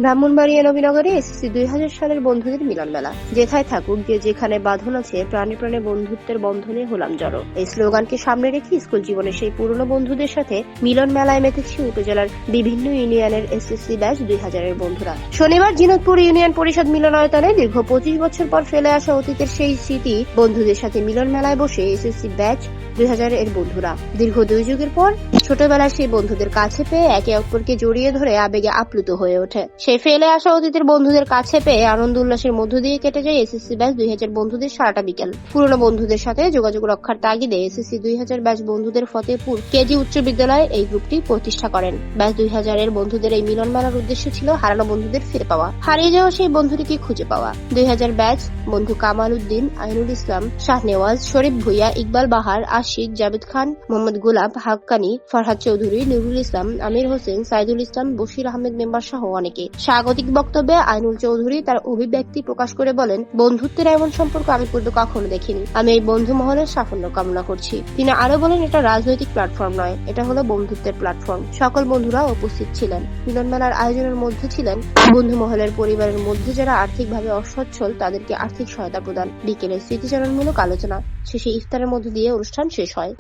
Brahmanbaria নবীনগরে SSC 2000 সালের বন্ধুদের মিলন মেলা। যেথায় থাকুক যে যেখানে বাঁধন আছে, প্রাণে প্রাণে বন্ধুত্বের বন্ধনে হলাম জড়ো। এই স্লোগানকে সামনে রেখে স্কুল জীবনের সেই পুরনো বন্ধুদের সাথে মিলন মেলায় মেতেছে উপজেলার বিভিন্ন ইউনিয়নের এসএসসি ব্যাচ 2000 এর বন্ধুরা। শনিবার জিনতপুর ইউনিয়ন পরিষদ মিলনায়তনে দীর্ঘ 25 বছর পর ফেলে আসা অতীতের সেই স্মৃতি বন্ধুদের সাথে মিলন মেলায় বসে এসএসসি ব্যাচ 2000 এর বন্ধুরা দীর্ঘ 2 যুগের পর ছোটবেলার সেই বন্ধুদের কাছে পেয়ে একে অপরকে জড়িয়ে ধরে আবেগে আপ্লুত হয়ে ওঠে। সেই ফেলে আসা অতীতের বন্ধুদের কাছে পেয়ে আনন্দ উল্লাসের মধ্য দিয়ে কেটে যায় এসএসসি ব্যাচ 2000 বন্ধুদের সারাটা বিকেল। পুরনো বন্ধুদের সাথে যোগাযোগ রক্ষার তাগিদে এসএসসি 2000 ব্যাচ বন্ধুদের ফতেপুর কেজি উচ্চ বিদ্যালয়ে এই গ্রুপটি প্রতিষ্ঠা করেন। ব্যাচ 2000 এর বন্ধুদের এই মিলন মেলার উদ্দেশ্য ছিল হারানো বন্ধুদের ফিরে পাওয়া, হারিয়ে যাওয়া সেই বন্ধুটিকে খুঁজে পাওয়া। 2000 ব্যাচ বন্ধু কামাল উদ্দিন, আইনুল ইসলাম, শাহনেওয়াজ, শরীফ ভুইয়া, ইকবাল বাহার, আশিক, জাবেদ খান, মোহাম্মদ গোলাপ, হাক্কানি, ফরহাদ চৌধুরী, নুরুল ইসলাম, আমির হোসেন, সাইদুল ইসলাম, বশির আহমেদ মেম্বার সহ অনেকে। স্বাগতিক বক্তব্যে আইনুল চৌধুরী তার অভিব্যক্তি প্রকাশ করে বলেন, বন্ধুত্বের এমন সম্পর্ক আমি পূর্বে কখনো দেখিনি। আমি এই বন্ধু মহলের সাফল্য কামনা করছি। তিনি আরো বলেন, এটা রাজনৈতিক প্ল্যাটফর্ম নয়, এটা হলো বন্ধুত্বের প্ল্যাটফর্ম। সকল বন্ধুরা উপস্থিত ছিলেন। মিলন মেলার আয়োজনের মধ্যে ছিলেন বন্ধু মহলের পরিবারের মধ্যে যারা আর্থিকভাবে অসচ্ছল তাদেরকে আর্থিক সহায়তা প্রদান। বিকেলে স্মৃতিচারণমূলক আলোচনা শেষে ইফতারের মধ্য দিয়ে অনুষ্ঠান শেষ হয়।